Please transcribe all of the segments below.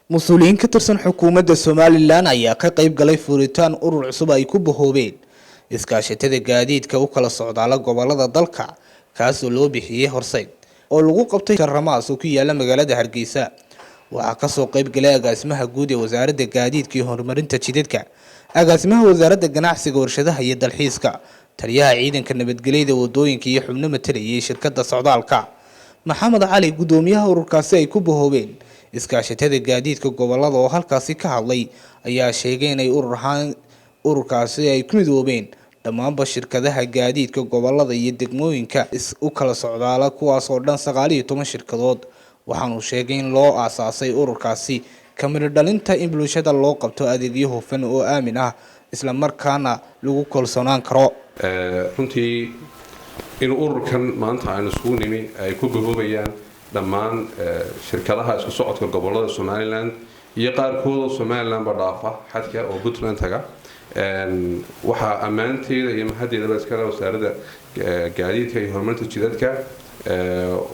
مسؤولين كترسن حكومة الصوماليلان ayaa ka qayb galay furitaan urur cusub ay ku bohoobeen iskaashatada gaadiidka u kala socdaala gobolada dalka kaas oo loo bixiyay Horseyd oo lagu qabtay Ramaas oo ku yaala magaalada Hargeysa waxa ka soo qayb galay agaasimaha guud ee wasaaradda gaadiidka iyo horumarinta jidadka agaasimaha wasaaradda ganacsiga warshadaha iyo dalxiiska taliyaha ciidanka nabadgelyada wadooyinka iyo xubno matalaya shirkadda socdaalka Maxamed Cali gudoomiyaha ururkaasi ay ku bohoobeen iskaashatada gaadiidka gobolada oo halkaasi ka hadlay ayaa sheegay inay ururkaasi ay ku midoobeen dhammaanba shirkadaha gaadiidka gobolada iyo degmooyinka u kala socdaala kuwaas oo dhan 19 shirkadood waxaanu sheegay in loo aasaasay ururkaasi kamid dhalinta in bulshada loo qabto adeegyo hufan oo aamin ah isla markaana lagu kalsoonaan karo runtii in ururkan maanta aynu isugu nimi ay ku bahoobayaan dhammaan shirkadaha isku socodka gobolada Somaliland iyo qaarkood Somaliland ba dhaafa xadka oo Puntland taga waxa amaanteeda iyo mahaddeeda iska leh wasaaradda gaadiidka iyo horumarinta jidadka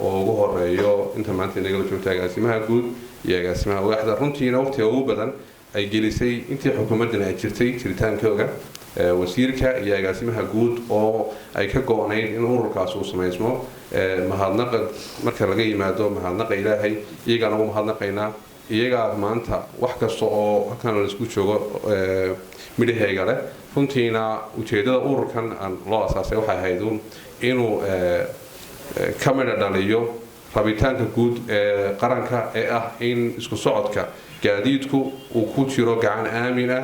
oo ugu horeeyo inta maanta inaga joogta agaasimaha guud iyo agaasimaha waaxda runtiina waqtiga ugu badan ay gelisay intii xukuumaddan ay jirtay jiritaankooda wasiirka iyo agaasimaha guud oo ay ka go'nayd in ururkaas uu sameysmo mahadnaqa marka laga yimaado mahadnaqa Ilaahay iyagana ugu mahadnaqaynaa iyaga maanta wax kasta oo halkan la isku joogo midhaheega leh runtiina ujeedada ururkan aan loo asaasay waxay ahayd inuu kamida dhaliyo rabitaanka guud ee qaranka ee ah in isku socodka gaadiidku uu ku jiro gacan aamin ah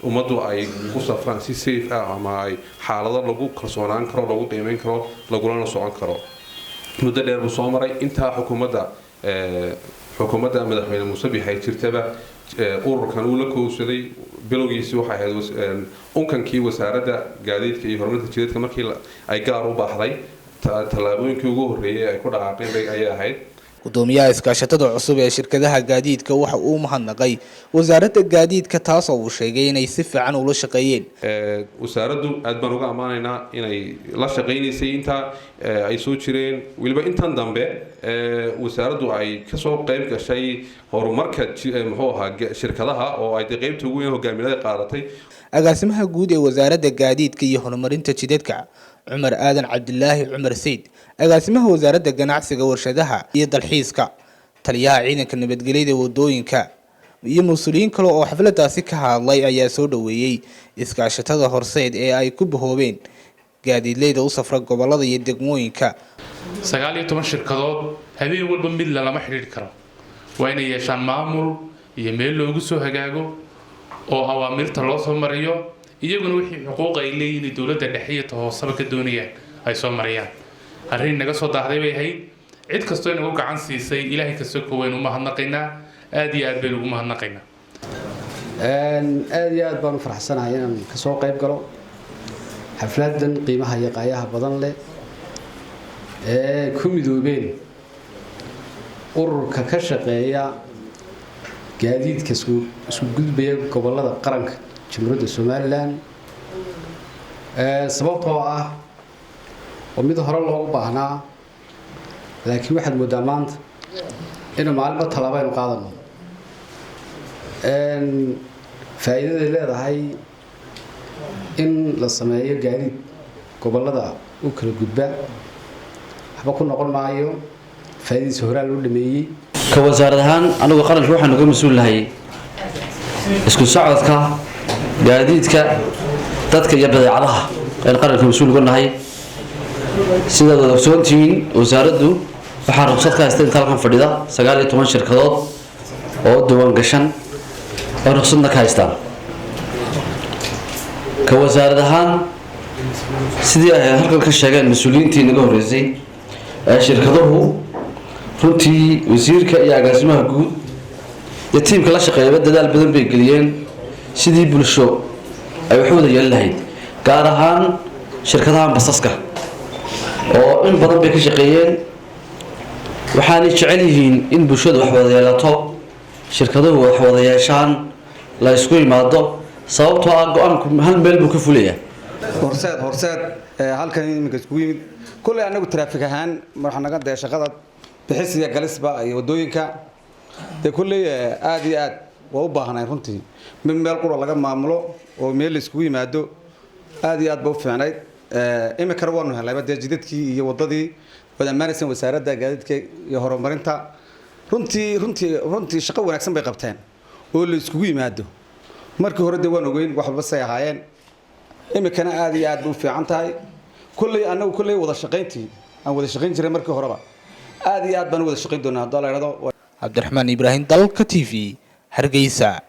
umadu ay ku safraan si safe ah ama ay xaalado lagu kalsoonaan karo lagu qiimeyn karo laguna socon karo muddo dheer buu soo maray inta xukuumadda madaxweyne Muuse Biixi jirtaba ururkan uu la koobsaday bilowgiisii waxa ahayd unkankii wasaaradda gaadiidka iyo horumarinta jidadka markii ay gaar u baaxday talaabooyinkii ugu horeeyay ay ku dhaqaaqeen ay ahayd gudoomiyaha iskaashatada cusub ee shirkadaha gaadiidka waxa uu mahadnaqay wasaaradda gaadiidka taas oo uu sheegay inay si fiican ula shaqeeyeen wasaaraddu aad baan uga amaanaynaa inay la shaqeynaysay inta ay soo jireen waliba intan dambe wasaaraddu ay ka soo qayb gashay horumarka shirkadaha oo ay qaybta ugu weyn hogaamiyaha qaadatay agaasimaha guud ee wasaaradda gaadiidka iyo horumarinta jidadka Cumar Aadan Cabdillaahi Cumar Sayd agaasimaha wasaaradda ganacsiga warshadaha iyo dalxiiska taliyaha ciidanka nabadgelyada wadooyinka iyo mas'uuliyiin kale oo xafladaasi ka hadlay ayaa soo dhaweeyay iskaashatada Horseyd ee ay ku bahoobeen gaadiidleyda u safra gobolada iyo degmooyinka 19 shirkadood habeen walba mid lama xiriir karo waa inay yeeshaan maamul iyo meel loogu soo hagaago oo awaamirta loo soo mariyo iyaguna wixii xuquuq ay leeyihiin dawladda dhexe iyo hoosaba ka doonayaan ay soo mariyaan arrin naga soo daahday bay ahayd cid kastoo inagu gacan siisay ilaahay ka soo kooweyn u mahadnaqaynaa aad iyo aad bay ugu mahadnaqaynaa aad iyo aad baan u faraxsanahay inaan ka soo qayb galo xafladan qiimaha iyo qaayaha badan leh ee ku midoobeen ururka ka shaqeeya gaadiidka isku gudbaya gobolada qaranka jamhuuriyadda Somaliland sababtoo ah oo mid hore loogu baahnaa laakiin waxaad moodaa maanta inuu maalinba talaabo qaadano faa'iidada leedahay in la sameeyo gaadiid gobolada u kala gudba waxba ku noqon maayo faa'iidadiisa hore loo dhameeyay ka wasaarad ahaan anigu qaranka waxaan uga mas'uul lahay isku socodka gaadiidka dadka iyo badeecadaha ee qaranka mas'uul uga nahay sida wada ogsoontiin wasaaraddu waxaa ruqsad ka haystay inta halkan fadhida 19 shirkadood oo diiwaan gashan oo ruqsadna ka haystaan ka wasaarad ahaan sidii ay halkan ka sheegeen mas'uuliyiintii naga horeysay shirkaduhu runtii wasiirka iyo agaasimaha guud iyo tiimka la shaqeeya dadaal badan bay geliyeen sidii bulsho ay wax wada yeelan lahayd gaar ahaan shirkadaha basaska oo in badan bay ka shaqeeyeen waxaan jecel yihiin in bulshadu wax wada yeelato shirkaduhu wax wada yeeshaan la isku yimaado sababtoo ah go'aanku hal meel buu ka fuleeyaa horseed halkan iminka isku yimid kulay anagu traafik ahaan waxa naga day shaqada bixisiga galisba iyo wadooyinka dee kulley aad iyo aad waa u baahnayn runtii meel qura laga maamulo oo meel la iskugu yimaado aad iyo aad ba u fiicnayd imikana waanu helnayba dee jidadkii iyo wadadii wada ammaanaysan wasaaradda gaadiidka iyo horumarinta runtii shaqo wanaagsan bay qabteen oo la iskugu yimaado markii hore dee waan ogeyn waxba say ahaayeen imikana aad iyo aad bay u fiican tahay kulley annagu kulley wada shaqayntii aan wada shaqayn jiray markii horeba aad iyo aad baan u wada shaqayn doonaa haddii la yidhaahdo cabdiraxmaan ibraahim dalka TV Hargeysa.